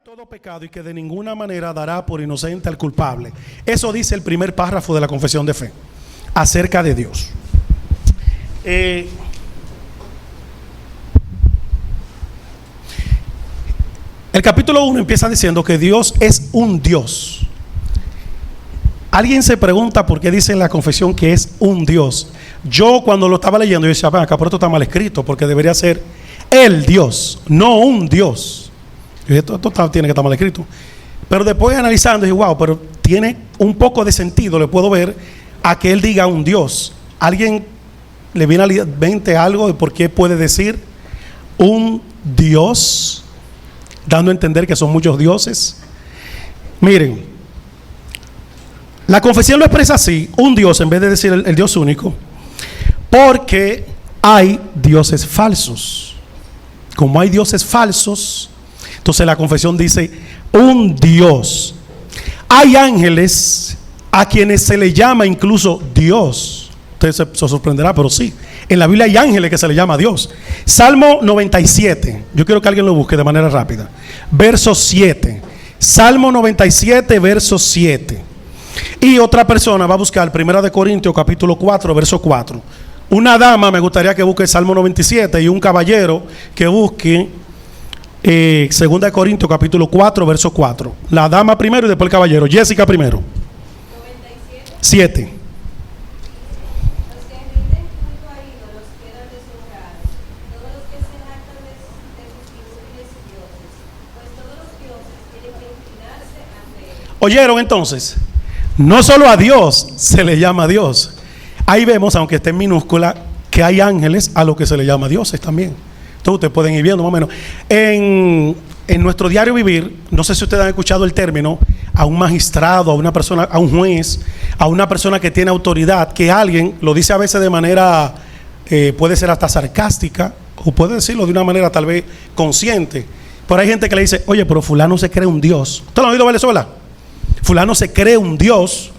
todo pecado y que de ninguna manera dará por inocente al culpable. Eso dice el primer párrafo de la confesión de fe acerca de Dios. El capítulo 1 empieza diciendo que Dios es un Dios. Alguien se pregunta por qué dice en la confesión que es un Dios. Yo cuando lo estaba leyendo yo decía, acá, pero esto está mal escrito, porque debería ser el Dios, no un Dios. Esto tiene que estar mal escrito. Pero después analizando, dije, wow, pero tiene un poco de sentido, le puedo ver a que él diga un Dios. ¿Alguien le viene a la mente algo de por qué puede decir un Dios, dando a entender que son muchos dioses? Miren, la confesión lo expresa así, un Dios, en vez de decir el Dios único, porque hay dioses falsos. Como hay dioses falsos, entonces la confesión dice un Dios. Hay ángeles a quienes se le llama incluso Dios. Usted se sorprenderá, pero sí, en la Biblia hay ángeles que se le llama Dios. Salmo 97, yo quiero que alguien lo busque de manera rápida. Verso 7. Salmo 97, verso 7. Y otra persona va a buscar 1 Corintios capítulo 4, verso 4. Una dama me gustaría que busque el Salmo 97 y un caballero que busque 2 Corintios capítulo 4, verso 4. La dama primero y después el caballero. Jessica primero. 7. ¿Oyeron entonces? No solo a Dios se le llama Dios. Ahí vemos, aunque esté en minúscula, que hay ángeles a los que se le llama dioses también. Entonces ustedes pueden ir viendo más o menos. En nuestro diario vivir, no sé si ustedes han escuchado el término, a un magistrado, a una persona, a un juez, a una persona que tiene autoridad, que alguien lo dice a veces de manera, puede ser hasta sarcástica, o puede decirlo de una manera tal vez consciente. Pero hay gente que le dice, oye, pero fulano se cree un Dios. ¿Usted lo ha oído, Venezuela? Fulano se cree un Dios.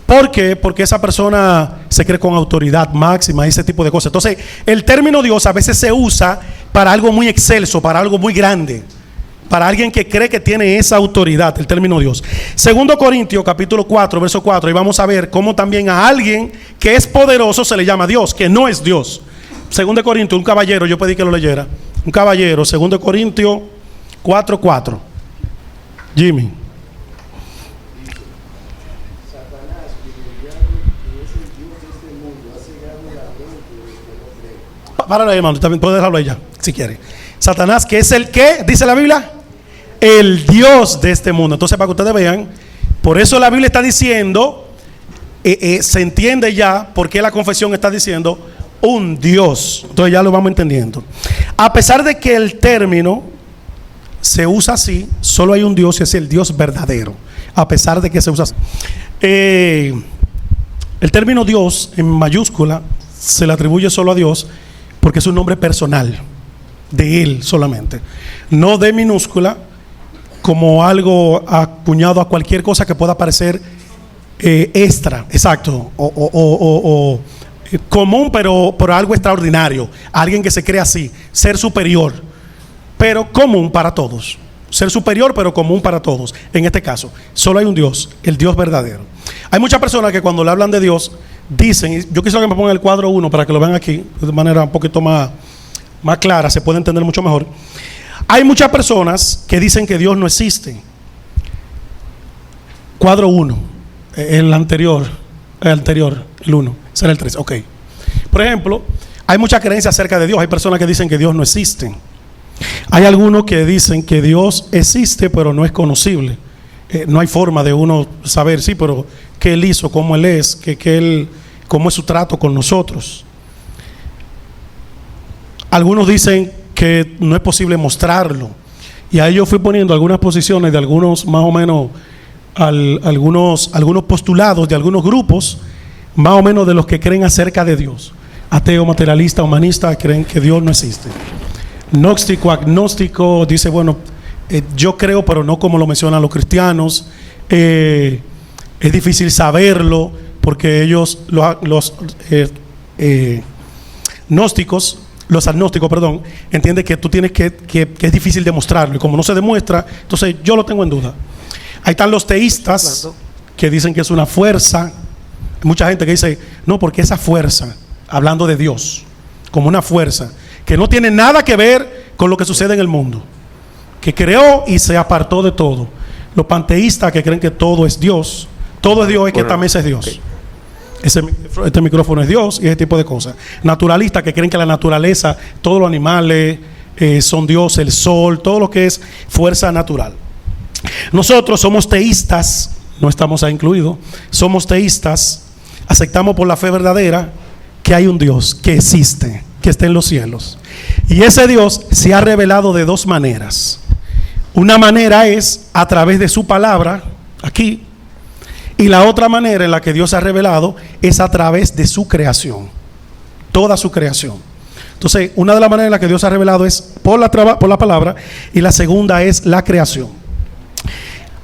¿Por qué? Porque esa persona se cree con autoridad máxima y ese tipo de cosas. Entonces, el término Dios a veces se usa para algo muy excelso, para algo muy grande, para alguien que cree que tiene esa autoridad, el término Dios. 2 Corintios capítulo 4, verso 4, y vamos a ver cómo también a alguien que es poderoso se le llama Dios, que no es Dios. 2 Corintios, un caballero, yo pedí que lo leyera. Un caballero, 2 Corintios 4, 4. Jimmy. Páralo ahí, hermano, también puedes dejarlo ahí ya, si quiere. Satanás, que es el que, dice la Biblia, el Dios de este mundo. Entonces, para que ustedes vean, por eso la Biblia está diciendo, se entiende ya por qué la confesión está diciendo un Dios. Entonces ya lo vamos entendiendo. A pesar de que el término se usa así, solo hay un Dios y es el Dios verdadero. A pesar de que se usa así. El término Dios en mayúscula se le atribuye solo a Dios, porque es un nombre personal de Él solamente, no de minúscula como algo acuñado a cualquier cosa que pueda parecer extra, exacto, o común, pero algo extraordinario, alguien que se cree así, ser superior, pero común para todos, ser superior pero común para todos. En este caso, solo hay un Dios, el Dios verdadero. Hay muchas personas que cuando le hablan de Dios dicen, yo quisiera que me pongan el cuadro 1 para que lo vean aquí de manera un poquito más clara, se puede entender mucho mejor. Hay muchas personas que dicen que Dios no existe. Cuadro 1, el anterior, el 1, será el 3, ok. Por ejemplo, hay mucha creencia acerca de Dios. Hay personas que dicen que Dios no existe. Hay algunos que dicen que Dios existe pero no es conocible. No hay forma de uno saber, sí, pero qué Él hizo, cómo Él es, cómo es su trato con nosotros. Algunos dicen que no es posible mostrarlo. Y ahí yo fui poniendo algunas posiciones de algunos, más o menos, algunos postulados de algunos grupos, más o menos de los que creen acerca de Dios. Ateo, materialista, humanista, creen que Dios no existe. Gnóstico, agnóstico, dice, bueno, yo creo, pero no como lo mencionan los cristianos. Es difícil saberlo porque ellos, los gnósticos, los agnósticos, perdón, entienden que tú tienes que es difícil demostrarlo. Y como no se demuestra, entonces yo lo tengo en duda. Ahí están los teístas que dicen que es una fuerza. Hay mucha gente que dice, no, porque esa fuerza, hablando de Dios, como una fuerza, que no tiene nada que ver con lo que sucede en el mundo, que creó y se apartó de todo. Los panteístas que creen que todo es Dios, todo es Dios, es que esta mesa es Dios. Okay. Este micrófono es Dios y ese tipo de cosas. Naturalistas que creen que la naturaleza, todos los animales son Dios, el sol, todo lo que es fuerza natural. Nosotros somos teístas, no estamos ahí incluidos, somos teístas, aceptamos por la fe verdadera que hay un Dios que existe, que está en los cielos. Y ese Dios se ha revelado de dos maneras. Una manera es a través de su palabra, aquí. Y la otra manera en la que Dios se ha revelado es a través de su creación. Toda su creación. Entonces, una de las maneras en la que Dios se ha revelado es por la palabra. Y la segunda es la creación.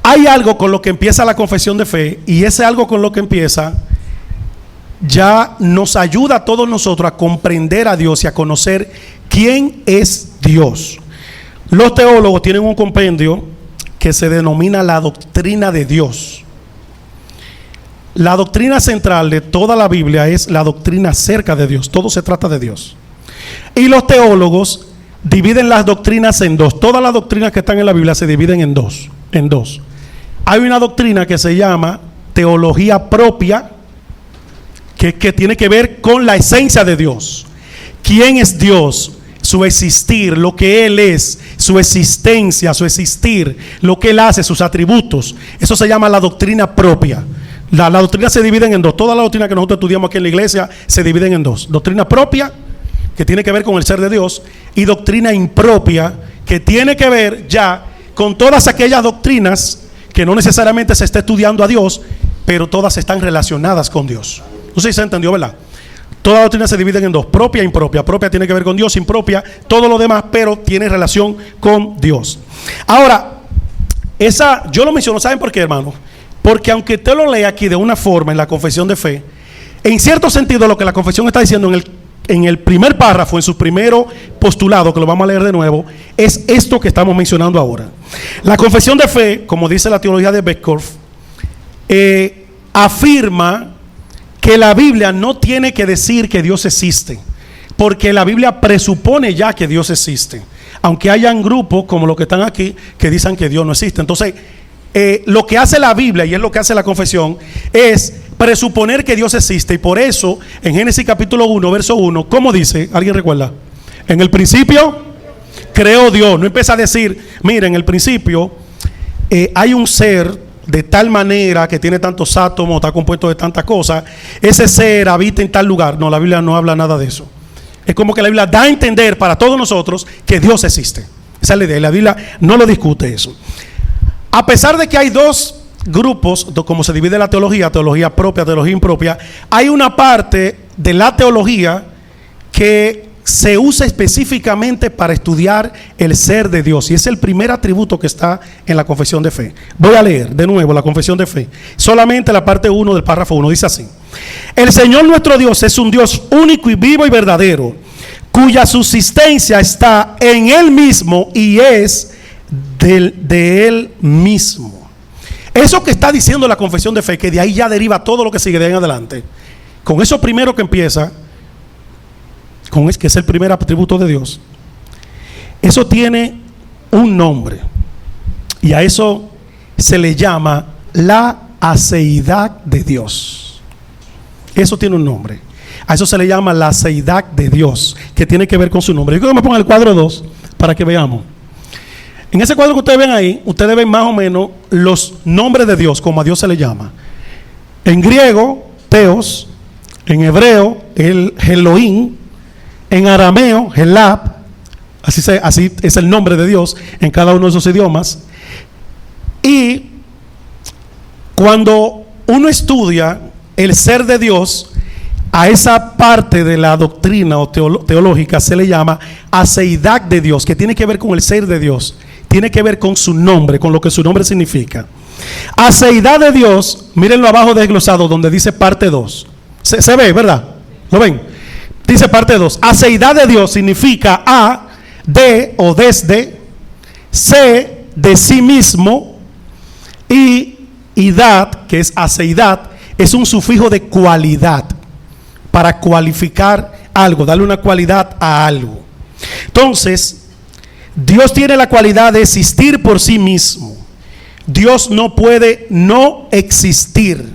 Hay algo con lo que empieza la confesión de fe. Y ese algo con lo que empieza ya nos ayuda a todos nosotros a comprender a Dios y a conocer quién es Dios. Los teólogos tienen un compendio que se denomina la doctrina de Dios. La doctrina central de toda la Biblia es la doctrina acerca de Dios. Todo se trata de Dios. Y los teólogos dividen las doctrinas en dos. Todas las doctrinas que están en la Biblia se dividen en dos. Hay una doctrina que se llama teología propia, que tiene que ver con la esencia de Dios. ¿Quién es Dios? Su existir, lo que Él es, su existencia, su existir, lo que Él hace, sus atributos. Eso se llama la doctrina propia. La doctrina se divide en dos. Toda la doctrina que nosotros estudiamos aquí en la iglesia se dividen en dos. Doctrina propia, que tiene que ver con el ser de Dios, y doctrina impropia, que tiene que ver ya con todas aquellas doctrinas que no necesariamente se está estudiando a Dios, pero todas están relacionadas con Dios. No sé si se entendió, ¿verdad? Todas las doctrinas se dividen en dos: propia e impropia. Propia tiene que ver con Dios, impropia todo lo demás, pero tiene relación con Dios. Ahora, yo lo menciono, ¿saben por qué, hermano? Porque aunque usted lo lea aquí de una forma en la confesión de fe, en cierto sentido lo que la confesión está diciendo en el primer párrafo, en su primero postulado, que lo vamos a leer de nuevo, es esto que estamos mencionando ahora. La confesión de fe, como dice la teología de Beckhoff, afirma que la Biblia no tiene que decir que Dios existe, porque la Biblia presupone ya que Dios existe, aunque hayan grupos como los que están aquí que dicen que Dios no existe. Entonces, lo que hace la Biblia, y es lo que hace la confesión, es presuponer que Dios existe. Y por eso, en Génesis capítulo 1, verso 1, ¿cómo dice? ¿Alguien recuerda? En el principio creó Dios. No empieza a decir, mira, en el principio hay un ser de tal manera que tiene tantos átomos, está compuesto de tantas cosas, ese ser habita en tal lugar. No, la Biblia no habla nada de eso. Es como que la Biblia da a entender para todos nosotros que Dios existe. Esa es la idea. La Biblia no lo discute eso. A pesar de que hay dos grupos, como se divide la teología, teología propia, teología impropia, hay una parte de la teología que se usa específicamente para estudiar el ser de Dios, y es el primer atributo que está en la confesión de fe. Voy a leer de nuevo la confesión de fe, solamente la parte 1 del párrafo 1, dice así: el Señor nuestro Dios es un Dios único y vivo y verdadero, cuya subsistencia está en Él mismo y es de Él mismo. Eso que está diciendo la confesión de fe, que de ahí ya deriva todo lo que sigue de ahí en adelante, con eso primero que empieza, que es el primer atributo de Dios, eso tiene un nombre, y a eso se le llama la aceidad de Dios. Eso tiene un nombre. A eso se le llama la aceidad de Dios, que tiene que ver con su nombre. Yo quiero que me pongan el cuadro 2 para que veamos. En ese cuadro que ustedes ven ahí, ustedes ven más o menos los nombres de Dios, como a Dios se le llama. En griego, Theos; en hebreo, el Elohim; en arameo, Helab. Así es el nombre de Dios en cada uno de esos idiomas. Y cuando uno estudia el ser de Dios, a esa parte de la doctrina o teológica se le llama aceidad de Dios, que tiene que ver con el ser de Dios, tiene que ver con su nombre, con lo que su nombre significa. Aceidad de Dios, mírenlo abajo desglosado donde dice parte 2. Se ve, ¿verdad? ¿Lo ven? Dice parte 2. Aceidad de Dios significa a, de o desde, se, de sí mismo, y idad, que es aceidad, es un sufijo de cualidad, para cualificar algo, darle una cualidad a algo. Entonces, Dios tiene la cualidad de existir por sí mismo. Dios no puede no existir.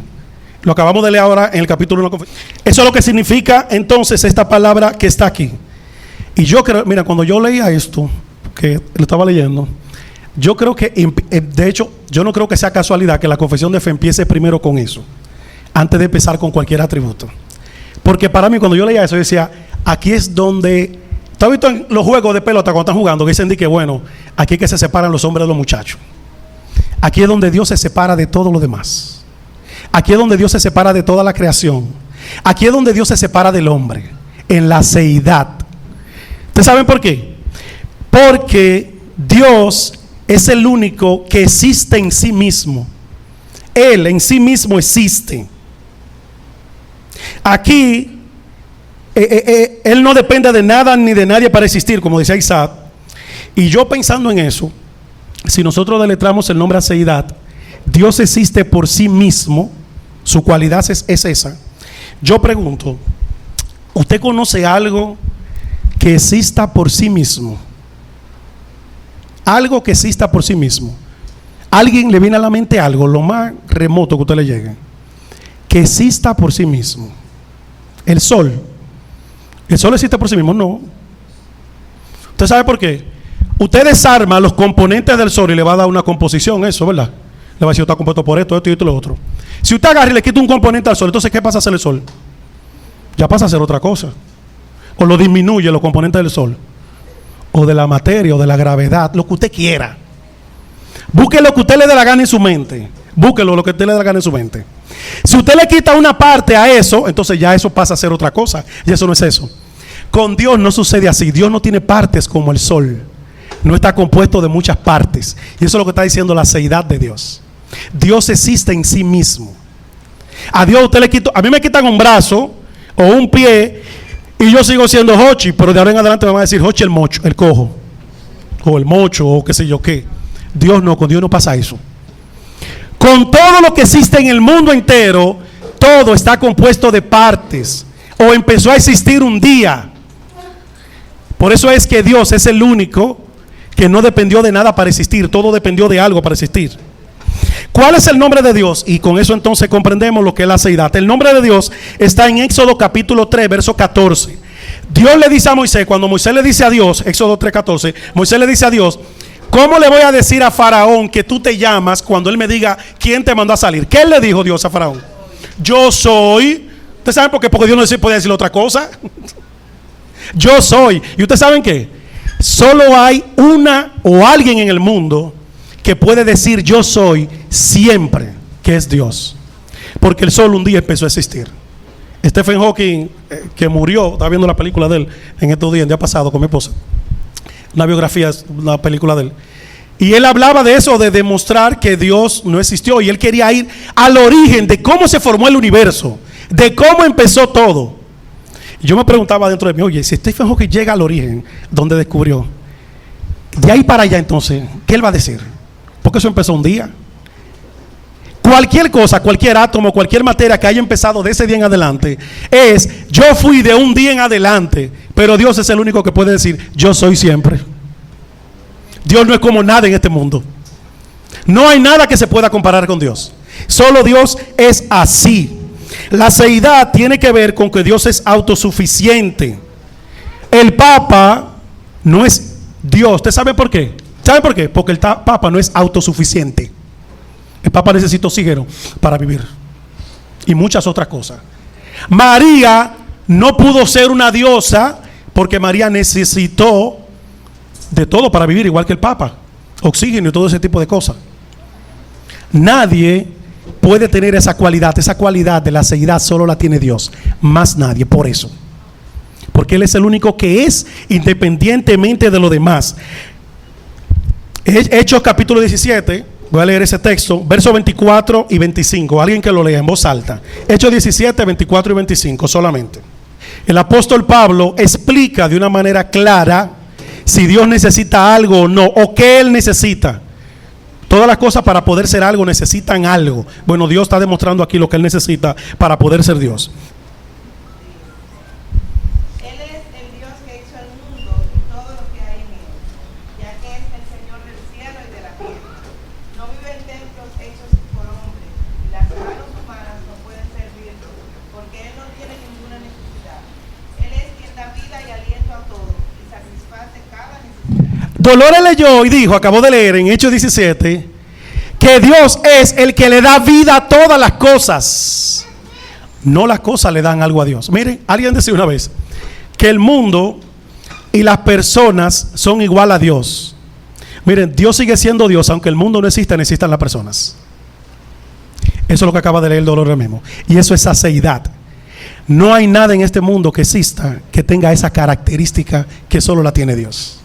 Lo acabamos de leer ahora en el capítulo 1. Eso es lo que significa entonces esta palabra que está aquí. Y yo creo, mira, cuando yo leía esto, que lo estaba leyendo, yo creo que, de hecho, yo no creo que sea casualidad que la confesión de fe empiece primero con eso, antes de empezar con cualquier atributo. Porque para mí, cuando yo leía eso, yo decía, aquí es donde, ¿tú has visto en los juegos de pelota cuando están jugando, que dicen que bueno, aquí es que se separan los hombres de los muchachos? Aquí es donde Dios se separa de todo lo demás. Aquí es donde Dios se separa de toda la creación. Aquí es donde Dios se separa del hombre, en la seidad. ¿Ustedes saben por qué? Porque Dios es el único que existe en sí mismo. Él en sí mismo existe. Aquí Él no depende de nada ni de nadie para existir, como decía Isaac. Y yo pensando en eso, si nosotros deletramos el nombre aceidad, Dios existe por sí mismo, su cualidad es esa. Yo pregunto, ¿usted conoce algo que exista por sí mismo? Algo que exista por sí mismo. ¿Alguien le viene a la mente algo, lo más remoto que usted le llegue, que exista por sí mismo? El sol. ¿El sol existe por sí mismo? No. ¿Usted sabe por qué? Usted desarma los componentes del sol y le va a dar una composición, eso, ¿verdad? Le va a decir, está compuesto por esto, esto y esto y lo otro. Si usted agarra y le quita un componente al sol, entonces ¿qué pasa a hacer el sol? Ya pasa a ser otra cosa. O lo disminuye los componentes del sol, o de la materia, o de la gravedad, lo que usted quiera. Busque lo que usted le dé la gana en su mente. Búsquelo lo que usted le dé la gana en su mente. Si usted le quita una parte a eso, entonces ya eso pasa a ser otra cosa. Y eso no es eso. Con Dios no sucede así. Dios no tiene partes como el sol. No está compuesto de muchas partes. Y eso es lo que está diciendo la seidad de Dios. Dios existe en sí mismo. A Dios usted le quita, a mí me quitan un brazo o un pie y yo sigo siendo Jochi, pero de ahora en adelante me van a decir Jochi el mocho, el cojo, o el mocho, o qué sé yo qué. Dios no, con Dios no pasa eso. Con todo lo que existe en el mundo entero, todo está compuesto de partes, o empezó a existir un día. Por eso es que Dios es el único que no dependió de nada para existir, todo dependió de algo para existir. ¿Cuál es el nombre de Dios? Y con eso entonces comprendemos lo que es la seidad. El nombre de Dios está en Éxodo capítulo 3, verso 14. Dios le dice a Moisés, cuando Moisés le dice a Dios, Éxodo 3, 14, Moisés le dice a Dios, ¿cómo le voy a decir a Faraón que tú te llamas cuando él me diga quién te mandó a salir? ¿Qué le dijo Dios a Faraón? Yo soy. ¿Ustedes saben por qué? Porque Dios no puede decir otra cosa. Yo soy. ¿Y ustedes saben qué? Solo hay una o alguien en el mundo que puede decir yo soy siempre, que es Dios. Porque el sol un día empezó a existir. Stephen Hawking, que murió, estaba viendo la película de él en estos días, el día pasado con mi esposa. Una biografía, una película de él. Y él hablaba de eso, de demostrar que Dios no existió. Y él quería ir al origen de cómo se formó el universo, de cómo empezó todo. Y yo me preguntaba dentro de mí, oye, si Stephen Hawking llega al origen donde descubrió, de ahí para allá entonces, ¿qué él va a decir? Porque eso empezó un día. Cualquier cosa, cualquier átomo, cualquier materia que haya empezado de ese día en adelante es, yo fui de un día en adelante. Pero Dios es el único que puede decir, yo soy siempre. Dios no es como nada en este mundo. No hay nada que se pueda comparar con Dios. Solo Dios es así. La seidad tiene que ver con que Dios es autosuficiente. El Papa no es Dios. ¿Usted sabe por qué? ¿Sabe por qué? Porque el Papa no es autosuficiente. El Papa necesita oxígeno para vivir y muchas otras cosas. María no pudo ser una diosa porque María necesitó de todo para vivir, igual que el Papa, oxígeno y todo ese tipo de cosas. Nadie puede tener esa cualidad de la seidad solo la tiene Dios, más nadie, por eso. Porque Él es el único que es independientemente de lo demás. Hechos capítulo 17, voy a leer ese texto, versos 24 y 25, alguien que lo lea en voz alta. Hechos 17, 24 y 25 solamente. El apóstol Pablo explica de una manera clara si Dios necesita algo o no, o qué Él necesita. Todas las cosas para poder ser algo necesitan algo. Bueno, Dios está demostrando aquí lo que Él necesita para poder ser Dios. Él es el Dios que hizo el mundo y todo lo que hay en él, ya que es el Señor del cielo y de la tierra. No vive en templos hechos por hombres, y las manos humanas no pueden servirlo, porque Él no tiene ninguna necesidad. Él es quien da vida y aliento a todos y satisface cada necesidad. Dolores leyó y dijo, acabó de leer en Hechos 17, que Dios es el que le da vida a todas las cosas. No las cosas le dan algo a Dios. Miren, alguien decía una vez que el mundo y las personas son igual a Dios. Miren, Dios sigue siendo Dios, aunque el mundo no exista, necesitan las personas. Eso es lo que acaba de leer el Dolores mismo. Y eso es aceidad. No hay nada en este mundo que exista que tenga esa característica que solo la tiene Dios.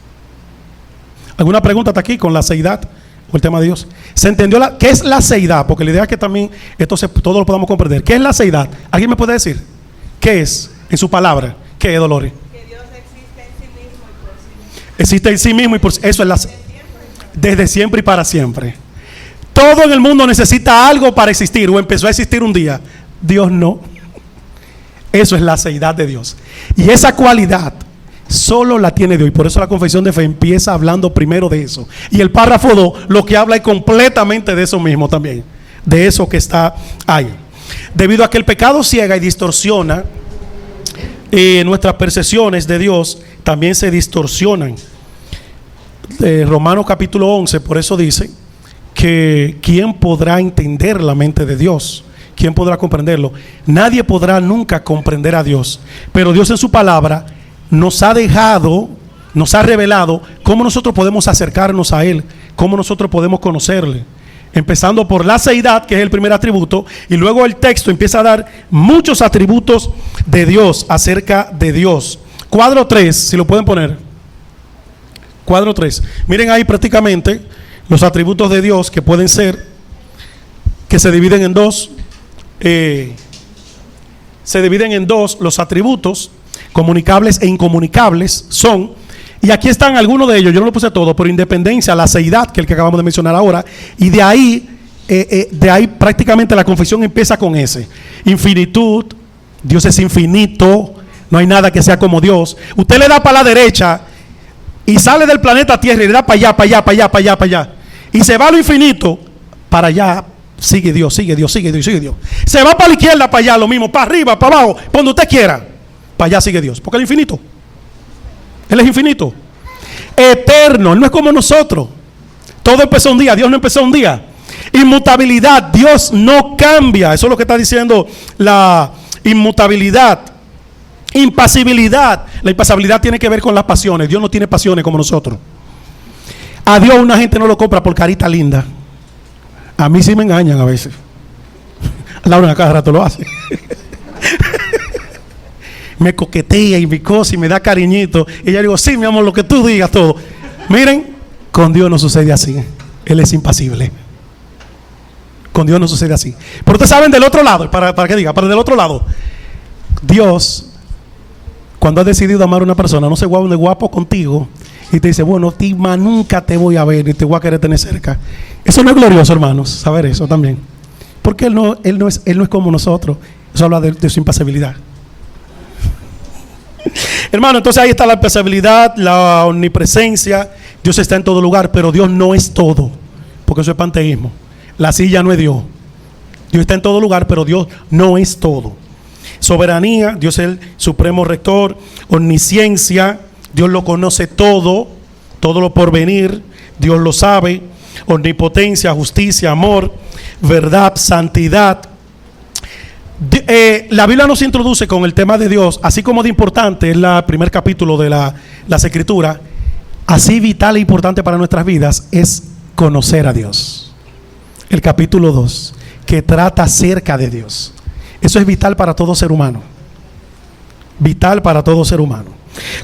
¿Alguna pregunta hasta aquí con la aceidad o el tema de Dios? ¿Se entendió qué es la aceidad? Porque la idea es que también todo lo podamos comprender. ¿Qué es la aceidad? ¿Alguien me puede decir? ¿Qué es? En su palabra. ¿Qué es, Dolores? Que Dios existe en sí mismo y por sí mismo. Existe en sí mismo y por eso es la desde siempre y para siempre. Todo en el mundo necesita algo para existir o empezó a existir un día. Dios no. Eso es la aceidad de Dios. Y esa cualidad solo la tiene Dios. Y por eso la confesión de fe empieza hablando primero de eso. Y el párrafo 2 lo que habla es completamente de eso mismo también. De eso que está ahí. Debido a que el pecado ciega y distorsiona nuestras percepciones de Dios, también se distorsionan. Romanos capítulo 11 por eso dice que ¿quién podrá entender la mente de Dios? ¿Quién podrá comprenderlo? Nadie podrá nunca comprender a Dios. Pero Dios en su palabra nos ha dejado, nos ha revelado cómo nosotros podemos acercarnos a Él, cómo nosotros podemos conocerle. Empezando por la aceidad, que es el primer atributo, y luego el texto empieza a dar muchos atributos de Dios, acerca de Dios. Cuadro 3, si lo pueden poner. Cuadro 3. Miren ahí prácticamente los atributos de Dios que pueden ser, que se dividen en dos. Se dividen en dos los atributos. Comunicables e incomunicables son, y aquí están algunos de ellos, yo no lo puse todo, por independencia, la aceidad, que es el que acabamos de mencionar ahora, y de ahí prácticamente la confesión empieza con ese. Infinitud, Dios es infinito, no hay nada que sea como Dios. Usted le da para la derecha y sale del planeta Tierra y le da para allá, para allá, para allá, para allá, para allá, y se va a lo infinito, para allá sigue Dios, sigue Dios, sigue Dios, sigue Dios. Se va para la izquierda, para allá, lo mismo, para arriba, para abajo, donde usted quiera. Para allá sigue Dios, porque Él es infinito. Él es infinito, eterno. Él no es como nosotros. Todo empezó un día, Dios no empezó un día. Inmutabilidad, Dios no cambia. Eso es lo que está diciendo la inmutabilidad. Impasibilidad, la impasibilidad tiene que ver con las pasiones. Dios no tiene pasiones como nosotros. A Dios una gente no lo compra por carita linda. A mí sí me engañan a veces. Laura cada rato lo hace. Me coquetea y me cosa y me da cariñito. Y yo digo, sí, mi amor, lo que tú digas, todo. Miren, con Dios no sucede así. Él es impasible. Con Dios no sucede así. Pero ustedes saben del otro lado, para que diga, para del otro lado. Dios, cuando ha decidido amar a una persona, no se guapo, guapo contigo y te dice, bueno, Tima, nunca te voy a ver y te voy a querer tener cerca. Eso no es glorioso, hermanos, saber eso también. Porque Él no es como nosotros. Eso habla de su impasibilidad. Hermano, entonces ahí está la impasibilidad, la omnipresencia. Dios está en todo lugar, pero Dios no es todo, porque eso es panteísmo. La silla no es Dios. Dios está en todo lugar, pero Dios no es todo. Soberanía, Dios es el supremo rector. Omnisciencia, Dios lo conoce todo, todo lo porvenir, Dios lo sabe. Omnipotencia, justicia, amor, verdad, santidad. La Biblia nos introduce con el tema de Dios, así como de importante es el primer capítulo de las Escrituras, así vital e importante para nuestras vidas es conocer a Dios. El capítulo 2, que trata acerca de Dios. Eso es vital para todo ser humano. Vital para todo ser humano.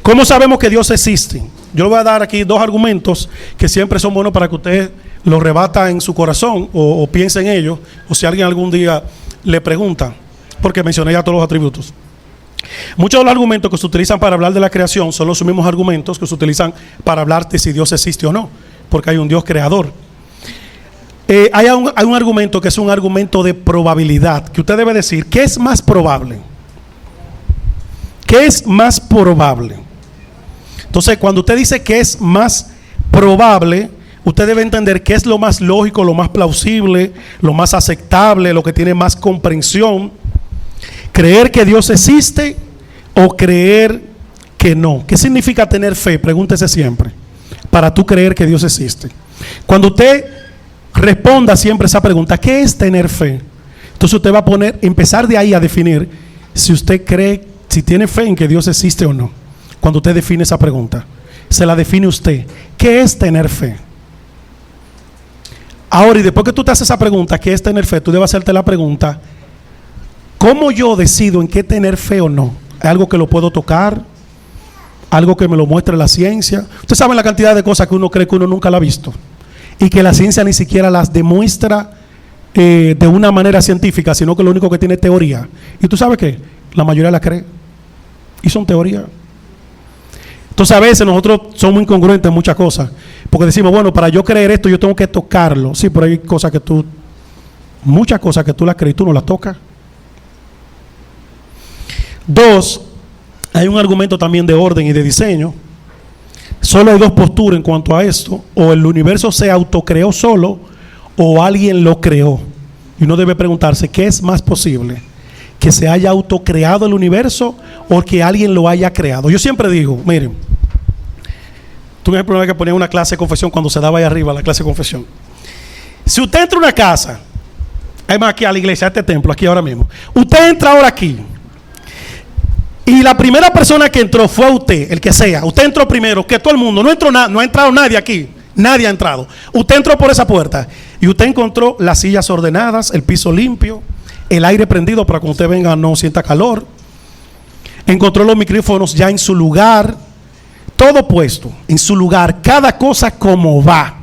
¿Cómo sabemos que Dios existe? Yo le voy a dar aquí dos argumentos que siempre son buenos para que usted los rebata en su corazón o piense en ellos, o si alguien algún día le pregunta, porque mencioné ya todos los atributos. Muchos de los argumentos que se utilizan para hablar de la creación son los mismos argumentos que se utilizan para hablar de si Dios existe o no, porque hay un Dios creador. Hay un argumento que es un argumento de probabilidad, que usted debe decir, ¿qué es más probable? ¿Qué es más probable? Entonces, cuando usted dice que es más probable, usted debe entender qué es lo más lógico, lo más plausible, lo más aceptable, lo que tiene más comprensión. ¿Creer que Dios existe o creer que no? ¿Qué significa tener fe? Pregúntese siempre, para tú creer que Dios existe. Cuando usted responda siempre esa pregunta, ¿qué es tener fe? Entonces usted va a empezar de ahí a definir si usted cree, si tiene fe en que Dios existe o no. Cuando usted define esa pregunta, se la define usted. ¿Qué es tener fe? Ahora, y después que tú te haces esa pregunta, ¿qué es tener fe? Tú debes hacerte la pregunta, ¿cómo yo decido en qué tener fe o no? ¿Hay algo que lo puedo tocar? ¿Algo que me lo muestre la ciencia? Usted sabe la cantidad de cosas que uno cree que uno nunca la ha visto y que la ciencia ni siquiera las demuestra de una manera científica, sino que lo único que tiene es teoría. ¿Y tú sabes qué? La mayoría la cree y son teorías. Entonces a veces nosotros somos incongruentes en muchas cosas, porque decimos, bueno, para yo creer esto yo tengo que tocarlo. Sí, pero hay cosas que muchas cosas que tú las crees y tú no las tocas. 2, hay un argumento también de orden y de diseño. Solo hay 2 posturas en cuanto a esto: o el universo se autocreó solo o alguien lo creó. Y uno debe preguntarse, ¿qué es más posible? ¿Que se haya autocreado el universo o que alguien lo haya creado? Yo siempre digo, miren, tuve el problema que ponía una clase de confesión cuando se daba ahí arriba la clase de confesión. Si usted entra a una casa, además aquí a la iglesia, a este templo, aquí ahora mismo, usted entra ahora aquí y la primera persona que entró fue usted, el que sea, usted entró primero que todo el mundo, no ha entrado nadie aquí, nadie ha entrado. Usted entró por esa puerta y usted encontró las sillas ordenadas, el piso limpio, el aire prendido para que cuando usted venga no sienta calor, encontró los micrófonos ya en su lugar, todo puesto en su lugar, cada cosa como va.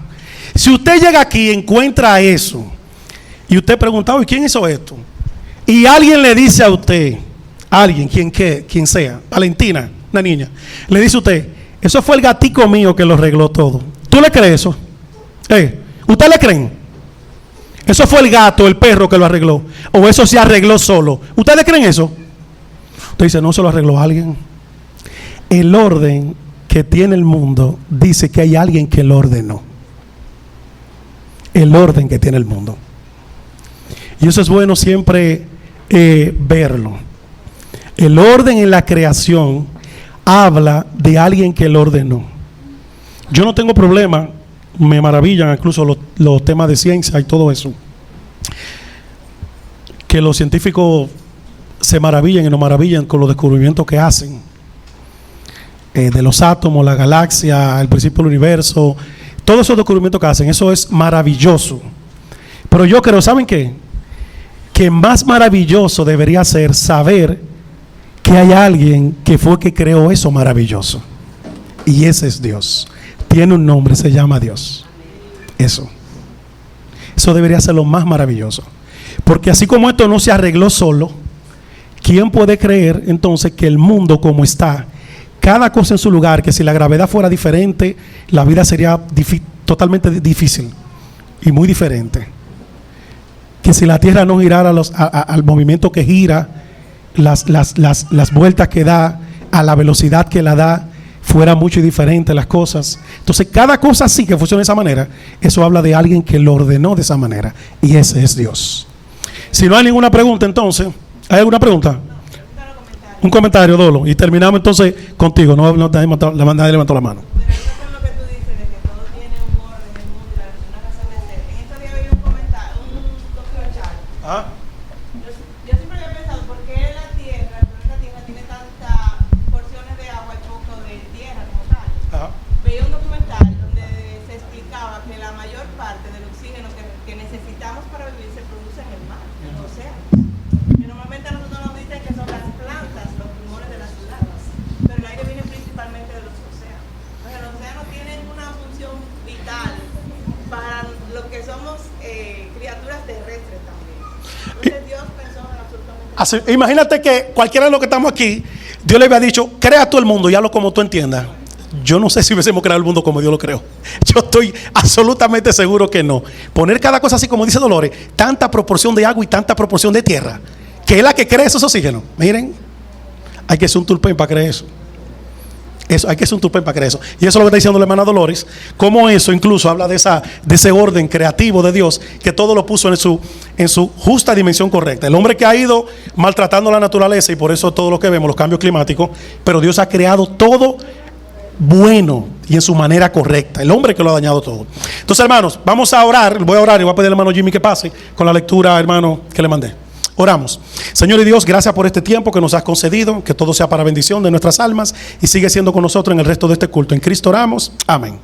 Si usted llega aquí y encuentra eso y usted pregunta, oye, ¿quién hizo esto? Y alguien le dice a usted, alguien, quien sea, Valentina, una niña, le dice a usted, eso fue el gatico mío que lo arregló todo. ¿Tú le crees eso? ¿Usted le creen? Eso fue el gato, el perro que lo arregló, o eso se arregló solo. ¿Ustedes creen eso? Usted dice, no, se lo arregló alguien. El orden que tiene el mundo dice que hay alguien que lo ordenó. El orden que tiene el mundo. Y eso es bueno siempre verlo. El orden en la creación habla de alguien que lo ordenó. Yo no tengo problema, me maravillan incluso los temas de ciencia y todo eso. Que los científicos se maravillan y nos maravillan con los descubrimientos que hacen. De los átomos, la galaxia, el principio del universo, todos esos descubrimientos que hacen, eso es maravilloso. Pero yo creo, ¿saben qué? Que más maravilloso debería ser saber que hay alguien que fue que creó eso maravilloso. Y ese es Dios. Tiene un nombre, se llama Dios. Eso debería ser lo más maravilloso. Porque así como esto no se arregló solo, ¿quién puede creer entonces que el mundo como está, cada cosa en su lugar, que si la gravedad fuera diferente, la vida sería totalmente difícil y muy diferente? Que si la Tierra no girara al movimiento que gira, las vueltas que da, a la velocidad que la da, fuera mucho diferente las cosas. Entonces cada cosa así que funciona de esa manera, eso habla de alguien que lo ordenó de esa manera, y ese es Dios. Si no hay ninguna pregunta, entonces, ¿hay alguna pregunta? Un comentario, Dolo, y terminamos entonces contigo. Nadie levantó la mano. Yo siempre había pensado, ¿por qué el planeta Tierra tiene tantas porciones de agua y poco de tierra como tal? Veía un documental donde se explicaba que la mayor parte del oxígeno que necesitamos para vivir se produce en el mar, en el océano. Que normalmente a nosotros nos dicen que son las plantas, los pulmones de las ciudades, pero el aire viene principalmente de los océanos. Entonces los océanos tienen una función vital para lo que somos criaturas terrestres también. Entonces Dios pensó en absolutamente Imagínate que cualquiera de los que estamos aquí, Dios le había dicho, crea tú el mundo y hazlo como tú entiendas. Yo no sé si hubiésemos creado el mundo como Dios lo creó. Yo estoy absolutamente seguro que no. Poner cada cosa así como dice Dolores, tanta proporción de agua y tanta proporción de tierra, que es la que crea esos oxígenos. Miren, hay que ser un tulpen para creer eso. Hay que ser un tulpen para creer eso. Y eso es lo que está diciendo la hermana Dolores. Como eso incluso habla de ese orden creativo de Dios, que todo lo puso en su justa dimensión correcta. El hombre que ha ido maltratando la naturaleza, y por eso todo lo que vemos, los cambios climáticos, pero Dios ha creado todo bueno y en su manera correcta. El hombre que lo ha dañado todo. Entonces, hermanos, vamos a orar. Voy a orar y voy a pedir al hermano Jimmy que pase con la lectura, hermano, que le mandé. Oramos. Señor y Dios, gracias por este tiempo que nos has concedido, que todo sea para bendición de nuestras almas y sigue siendo con nosotros en el resto de este culto. En Cristo oramos. Amén.